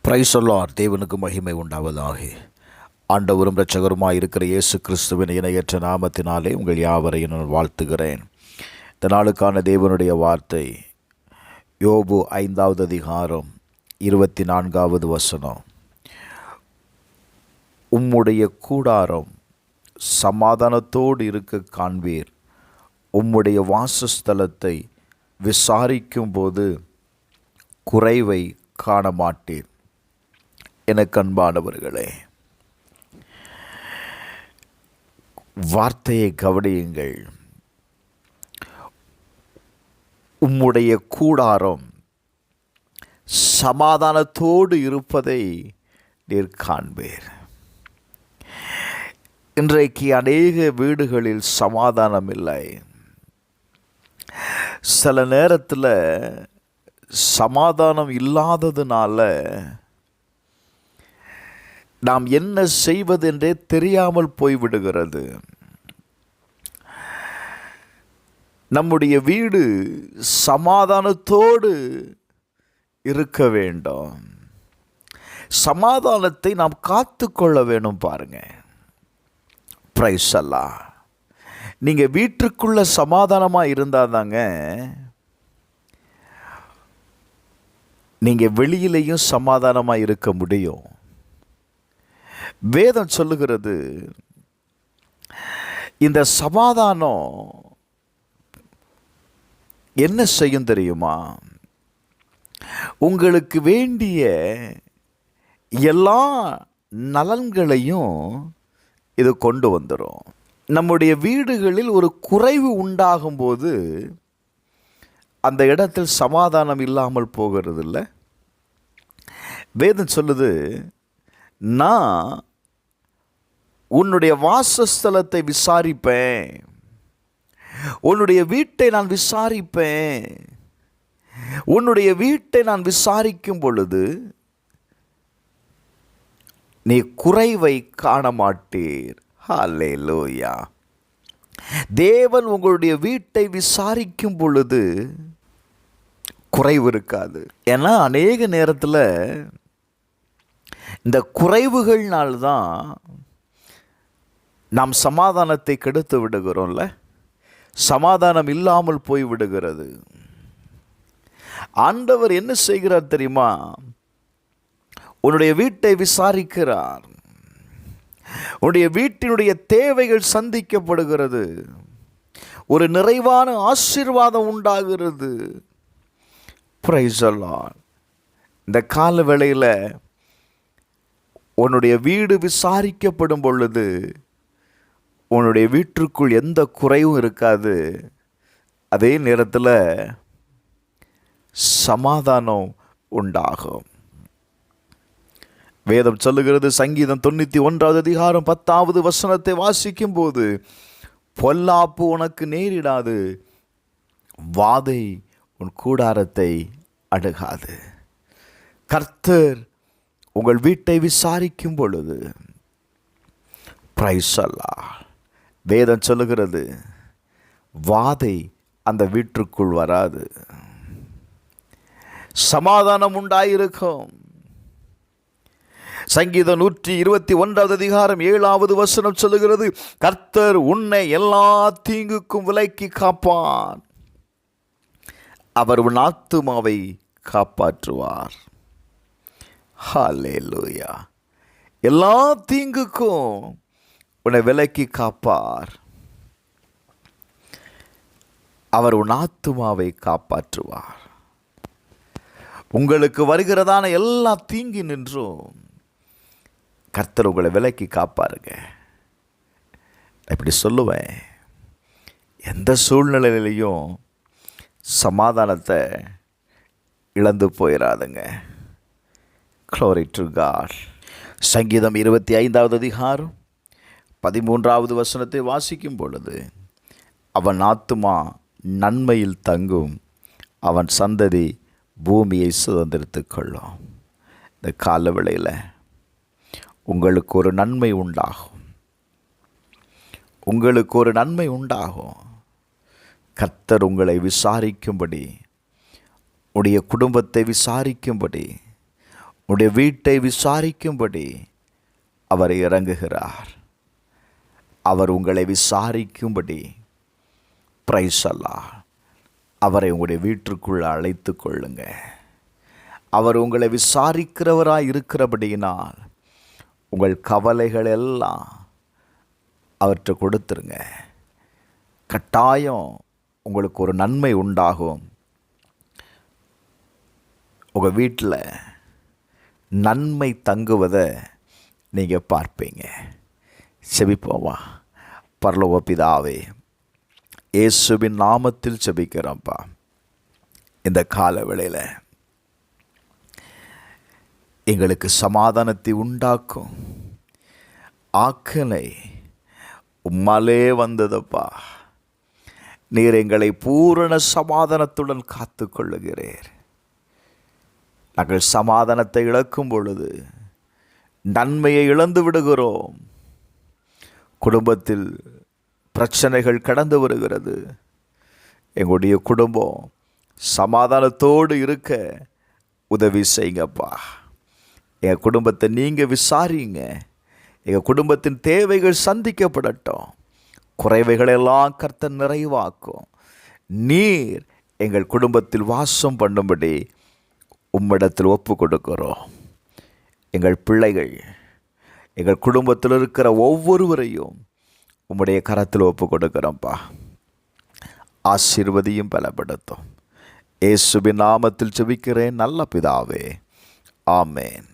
Praise the Lord. தேவனுக்கு மகிமை உண்டாவதாக. ஆண்டவரும் இரட்சகருமாய் இருக்கிற இயேசு கிறிஸ்துவின் இணையற்ற நாமத்தினாலே உங்கள் யாவரையும் நான் வாழ்த்துகிறேன். இந்த நாளுக்கான தேவனுடைய வார்த்தை யோபு 5வது அதிகாரம் 24வது வசனம். உம்முடைய கூடாரம் சமாதானத்தோடு இருக்க காண்பீர், உம்முடைய வாசஸ்தலத்தை விசாரிக்கும்போது குறைவை காண மாட்டீர். எனக்கு அன்பானவர்களே, வார்த்தையை கவனியுங்கள். உம்முடைய கூடாரம் சமாதானத்தோடு இருப்பதை நீர் காண்பீர். இன்றைக்கு அநேக வீடுகளில் சமாதானம் இல்லை. சில நேரத்தில் சமாதானம் இல்லாததுனால நாம் என்ன செய்வதென்றே தெரியாமல் போய்விடுகிறது. நம்முடைய வீடு சமாதானத்தோடு இருக்க வேண்டும். சமாதானத்தை நாம் காத்து கொள்ள வேணும். பாருங்க, பிரைஸ் அல்லாஹ். நீங்கள் வீட்டுக்குள்ள சமாதானமாக இருந்தால் தாங்க நீங்கள் வெளியிலையும் சமாதானமாக இருக்க முடியும். வேதம் சொல்லுகிறது, இந்த சமாதானம் என்ன செய்யும் தெரியுமா? உங்களுக்கு வேண்டிய எல்லா நலன்களையும் இது கொண்டு வந்துடும். நம்முடைய வீடுகளில் ஒரு குறைவு உண்டாகும்போது அந்த இடத்தில் சமாதானம் இல்லாமல் போகிறது இல்லை. வேதம் சொல்லுது, நான் உன்னுடைய வாசஸ்தலத்தை விசாரிப்பேன், உன்னுடைய வீட்டை நான் விசாரிப்பேன். உன்னுடைய வீட்டை நான் விசாரிக்கும் பொழுது நீ குறைவை காண மாட்டீர். ஹல்லேலூயா. தேவன் உங்களுடைய வீட்டை விசாரிக்கும் பொழுது குறைவு இருக்காது. ஏன்னா அநேக நேரத்தில் இந்த குறைவுகள்னால்தான் நாம் சமாதானத்தை கெடுத்து விடுகிறோம்ல. சமாதானம் இல்லாமல் போய் விடுகிறது. ஆண்டவர் என்ன செய்கிறார் தெரியுமா? உன்னுடைய வீட்டை விசாரிக்கிறார். உன்னுடைய வீட்டினுடைய தேவைகள் சந்திக்கப்படுகிறது. ஒரு நிறைவான ஆசீர்வாதம் உண்டாகிறது. Praise the Lord. இந்த கால வேளையில் உன்னுடைய வீடு விசாரிக்கப்படும் பொழுது உன்னுடைய வீட்டிற்குள் எந்த குறைவும் இருக்காது. அதே நேரத்தில் சமாதானம் உண்டாகும். வேதம் சொல்லுகிறது, சங்கீதம் 91வது அதிகாரம் 10வது வசனத்தை வாசிக்கும் போது, பொல்லாப்பு உனக்கு நேரிடாது, வாதை உன் கூடாரத்தை அணுகாது. கர்த்தர் உங்கள் வீட்டை விசாரிக்கும் பொழுது, பிரைஸ் அல்லாஹ், வேதம் சொல்லுகிறது, வாதை அந்த வீட்டிற்குள் வராது, சமாதானம் உண்டாயிருக்கும். சங்கீதம் 121வது அதிகாரம் 7வது வசனம் சொல்லுகிறது, கர்த்தர் உன்னை எல்லா தீங்குக்கும் விலக்கி காப்பார், அவர் உன் ஆத்துமாவை காப்பாற்றுவார். ஹல்லேலூயா. எல்லா தீங்குக்கும் உன்னை விலக்கி காப்பார், அவர் உன் ஆத்துமாவை காப்பாற்றுவார். உங்களுக்கு வருகிறதான எல்லா தீங்கி நின்றும் கர்த்தர் உங்களை விலக்கி காப்பாருங்க. இப்படி சொல்லுவேன், எந்த சூழ்நிலையிலையும் சமாதானத்தை இழந்து போயிடாதுங்க. Glory to God. சங்கீதம் 25வது அதிகாரம் 13வது வசனத்தை வாசிக்கும் பொழுது, அவன் ஆத்துமா நன்மையில் தங்கும், அவன் சந்ததி பூமியை சுதந்திரித்து கொள்ளும். இந்த கால வேளையில் உங்களுக்கு ஒரு நன்மை உண்டாகும். உங்களுக்கு ஒரு நன்மை உண்டாகும். கர்த்தர் உங்களை விசாரிக்கும்படி, உடைய குடும்பத்தை விசாரிக்கும்படி, உடைய வீட்டை விசாரிக்கும்படி அவர் இறங்குகிறார். அவர் உங்களை விசாரிக்கும்படி பிரைஸ் அல்லாஹ் அவரை உங்களுடைய வீட்டிற்குள் அழைத்து கொள்ளுங்க. அவர் உங்களை விசாரிக்கிறவராய் இருக்கிறபடியினால் உங்கள் கவலைகள் எல்லாம் அவற்றை கொடுத்துருங்க. கட்டாயம் உங்களுக்கு ஒரு நன்மை உண்டாகும். உங்கள் வீட்டில் நன்மை தங்குவதை நீங்கள் பார்ப்பீங்க. செபிப்போமா. பரலோக பிதாவே, இயேசுவின் நாமத்தில் செபிக்கிறோம்ப்பா. இந்த கால வேளையில் எங்களுக்கு சமாதானத்தை உண்டாக்கும் ஆக்கனை உம்மாலே வந்ததப்பா. நீர் எங்களை பூரண சமாதானத்துடன் காத்து கொள்ளுகிறீர். நாங்கள் சமாதானத்தை இழக்கும் பொழுது நன்மையை இழந்து விடுகிறோம். குடும்பத்தில் பிரச்சனைகள் கடந்து வருகிறது. எங்களுடைய குடும்பம் சமாதானத்தோடு இருக்க உதவி செய்யுங்கப்பா. எங்கள் குடும்பத்தை நீங்கள் விசாரிங்க. எங்கள் குடும்பத்தின் தேவைகள் சந்திக்கப்படட்டும். குறைவைகளெல்லாம் கர்த்தர் நிறைவாக்கும். நீர் எங்கள் குடும்பத்தில் வாசம் பண்ணும்படி உம்மிடத்தில் ஒப்பு கொடுக்கிறோம். எங்கள் பிள்ளைகள், எங்கள் குடும்பத்தில் இருக்கிற ஒவ்வொருவரையும் உம்முடைய கரத்தில் ஒப்பு கொடுக்கிறோம்ப்பா. ஆசீர்வதியும் பலப்படுத்தும். இயேசுவின் நாமத்தில் ஜெபிக்கிறேன் நல்ல பிதாவே. ஆமென்.